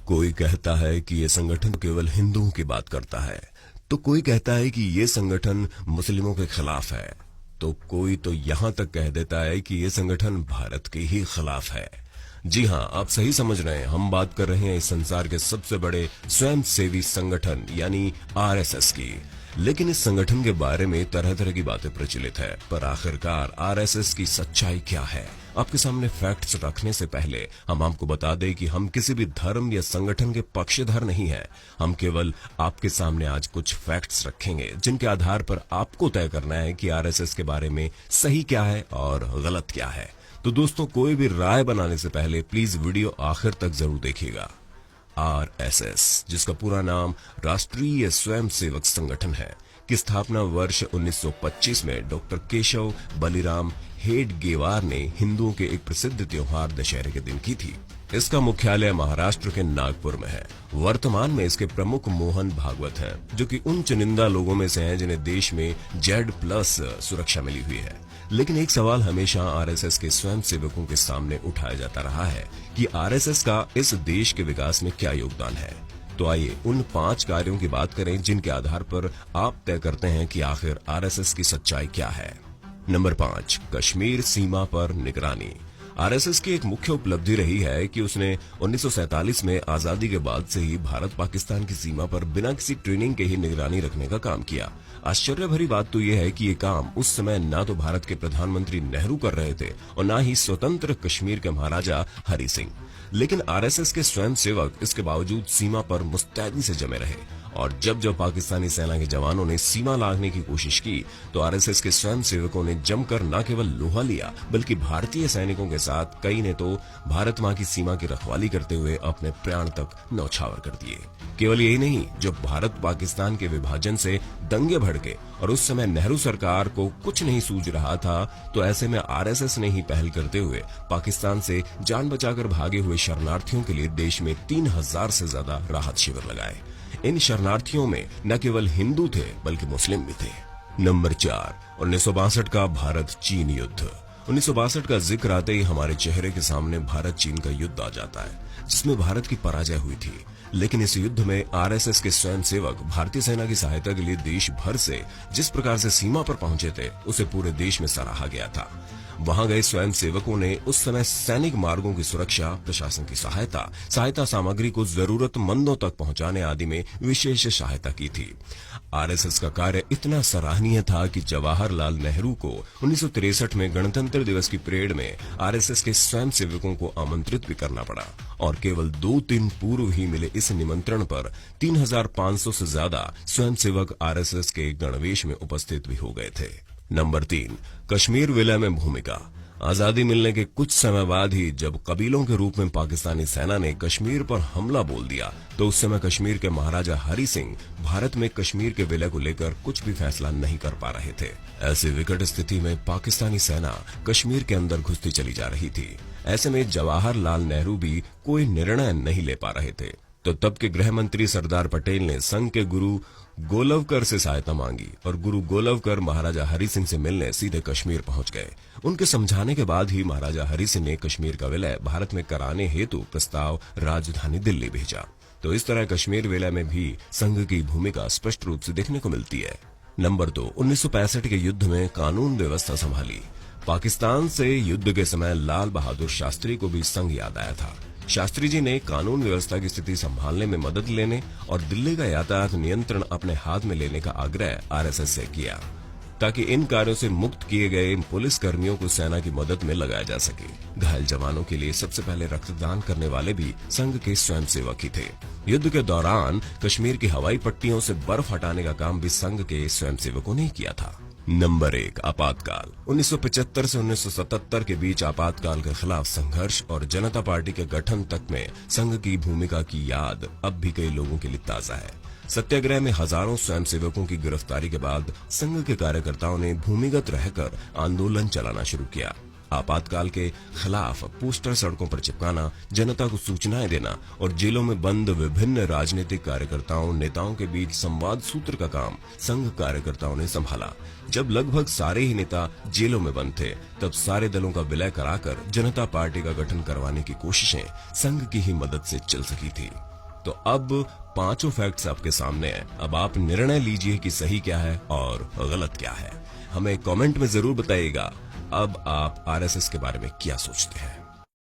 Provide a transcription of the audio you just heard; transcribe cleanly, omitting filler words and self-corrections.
कोई कहता है कि ये संगठन केवल हिंदुओं की बात करता है, तो कोई कहता है कि ये संगठन मुस्लिमों के खिलाफ है, तो कोई तो यहाँ तक कह देता है कि ये संगठन भारत के ही खिलाफ है। जी हाँ, आप सही समझ रहे हैं, हम बात कर रहे हैं इस संसार के सबसे बड़े स्वयंसेवी संगठन यानी आरएसएस की। लेकिन इस संगठन के बारे में तरह तरह की बातें प्रचलित है, पर आखिरकार आरएसएस की सच्चाई क्या है? आपके सामने फैक्ट्स रखने से पहले हम आपको बता दें कि हम किसी भी धर्म या संगठन के पक्षधर नहीं हैं। हम केवल आपके सामने आज कुछ फैक्ट्स रखेंगे जिनके आधार पर आपको तय करना है कि आरएसएस के बारे में सही क्या है और गलत क्या है। तो दोस्तों, कोई भी राय बनाने से पहले प्लीज वीडियो आखिर तक जरूर देखिएगा। आरएसएस, जिसका पूरा नाम राष्ट्रीय स्वयंसेवक संगठन है, की स्थापना वर्ष 1925 में डॉक्टर केशव बलिराम हेडगेवार ने हिंदुओं के एक प्रसिद्ध त्योहार दशहरे के दिन की थी। इसका मुख्यालय महाराष्ट्र के नागपुर में है। वर्तमान में इसके प्रमुख मोहन भागवत हैं, जो कि उन चुनिंदा लोगों में से हैं जिन्हें देश में Z+ सुरक्षा मिली हुई है। लेकिन एक सवाल हमेशा आरएसएस के स्वयंसेवकों के सामने उठाया जाता रहा है कि आरएसएस का इस देश के विकास में क्या योगदान है। तो आइए उन 5 कार्यों की बात करें जिनके आधार पर आप तय करते हैं कि आखिर आरएसएस की सच्चाई क्या है। नंबर 5, कश्मीर सीमा पर निगरानी। आरएसएस की एक मुख्य उपलब्धि रही है कि उसने 1947 में आजादी के बाद से ही भारत पाकिस्तान की सीमा पर बिना किसी ट्रेनिंग के ही निगरानी रखने का काम किया। आश्चर्य भरी बात तो यह है कि ये काम उस समय न तो भारत के प्रधानमंत्री नेहरू कर रहे थे और न ही स्वतंत्र कश्मीर के महाराजा हरि सिंह। लेकिन आरएसएस के स्वयंसेवक इसके बावजूद सीमा पर मुस्तैदी से जमे रहे, और जब जब पाकिस्तानी सेना के जवानों ने सीमा लांघने की कोशिश की तो आरएसएस के स्वयंसेवकों ने जमकर न केवल लोहा लिया, बल्कि भारतीय सैनिकों के साथ कई ने तो भारत मां की सीमा की रखवाली करते हुए अपने प्राण तक न्यौछावर कर दिए। केवल यही नहीं, जब भारत पाकिस्तान के विभाजन से दंगे भड़के और उस समय नेहरू सरकार को कुछ नहीं सूझ रहा था, तो ऐसे में आरएसएस ने ही पहल करते हुए पाकिस्तान से जान बचाकर भागे हुए शरणार्थियों के लिए देश में 3000 से ज्यादा राहत शिविर लगाए। इन शरणार्थियों में न केवल हिंदू थे बल्कि मुस्लिम भी थे। नंबर 4, 1962 का भारत चीन युद्ध। 1962 का जिक्र आते ही हमारे चेहरे के सामने भारत चीन का युद्ध आ जाता है, जिसमें भारत की पराजय हुई थी। लेकिन इस युद्ध में आरएसएस के स्वयंसेवक भारतीय सेना की सहायता के लिए देश भर से जिस प्रकार से सीमा पर पहुंचे थे, उसे पूरे देश में सराहा गया था। वहां गए स्वयंसेवकों ने उस समय सैनिक मार्गों की सुरक्षा, प्रशासन की सहायता सामग्री को जरूरतमंदों तक पहुंचाने आदि में विशेष सहायता की थी। आरएसएस का कार्य इतना सराहनीय था कि जवाहरलाल नेहरू को 1963 में गणतंत्र दिवस की परेड में आरएसएस के स्वयंसेवकों को आमंत्रित भी करना पड़ा, और केवल 2 दिन पूर्व ही मिले इस निमंत्रण पर 3500 से ज्यादा स्वयंसेवक आरएसएस के गणवेश में उपस्थित भी हो गए थे। नंबर 3, कश्मीर विलय में भूमिका। आजादी मिलने के कुछ समय बाद ही जब कबीलों के रूप में पाकिस्तानी सेना ने कश्मीर पर हमला बोल दिया, तो उस समय कश्मीर के महाराजा हरि सिंह भारत में कश्मीर के विलय को लेकर कुछ भी फैसला नहीं कर पा रहे थे। ऐसी विकट स्थिति में पाकिस्तानी सेना कश्मीर के अंदर घुसती चली जा रही थी। ऐसे में जवाहरलाल नेहरू भी कोई निर्णय नहीं ले पा रहे थे। तो तब के गृह मंत्री सरदार पटेल ने संघ के गुरु गोलवकर से सहायता मांगी, और गुरु गोलवकर महाराजा हरि सिंह से मिलने सीधे कश्मीर पहुंच गए। उनके समझाने के बाद ही महाराजा हरि सिंह ने कश्मीर का विलय भारत में कराने हेतु प्रस्ताव राजधानी दिल्ली भेजा। तो इस तरह कश्मीर विलय में भी संघ की भूमिका स्पष्ट रूप से देखने को मिलती है। नंबर 2, 1965 के युद्ध में कानून व्यवस्था संभाली। पाकिस्तान से युद्ध के समय लाल बहादुर शास्त्री को भी संघ याद आया था। शास्त्री जी ने कानून व्यवस्था की स्थिति संभालने में मदद लेने और दिल्ली का यातायात नियंत्रण अपने हाथ में लेने का आग्रह आरएसएस से किया, ताकि इन कार्यों से मुक्त किए गए पुलिस कर्मियों को सेना की मदद में लगाया जा सके। घायल जवानों के लिए सबसे पहले रक्तदान करने वाले भी संघ के स्वयंसेवक ही थे। युद्ध के दौरान कश्मीर की हवाई पट्टियों से बर्फ हटाने का काम भी संघ के स्वयंसेवकों ने किया था। नंबर 1, आपातकाल। 1975 से 1977 के बीच आपातकाल के खिलाफ संघर्ष और जनता पार्टी के गठन तक में संघ की भूमिका की याद अब भी कई लोगों के लिए ताजा है। सत्याग्रह में हजारों स्वयंसेवकों की गिरफ्तारी के बाद संघ के कार्यकर्ताओं ने भूमिगत रहकर आंदोलन चलाना शुरू किया। आपातकाल के खिलाफ पोस्टर सड़कों पर चिपकाना, जनता को सूचनाएं देना और जेलों में बंद विभिन्न राजनीतिक कार्यकर्ताओं नेताओं के बीच संवाद सूत्र का काम संघ कार्यकर्ताओं ने संभाला। जब लगभग सारे ही नेता जेलों में बंद थे, तब सारे दलों का विलय कराकर जनता पार्टी का गठन करवाने की कोशिशें संघ की ही मदद से चल सकी थी। तो अब पांचों फैक्ट्स आपके सामने हैं। अब आप निर्णय लीजिए कि सही क्या है और गलत क्या है। हमें कमेंट में जरूर बताइएगा अब आप आरएसएस के बारे में क्या सोचते हैं।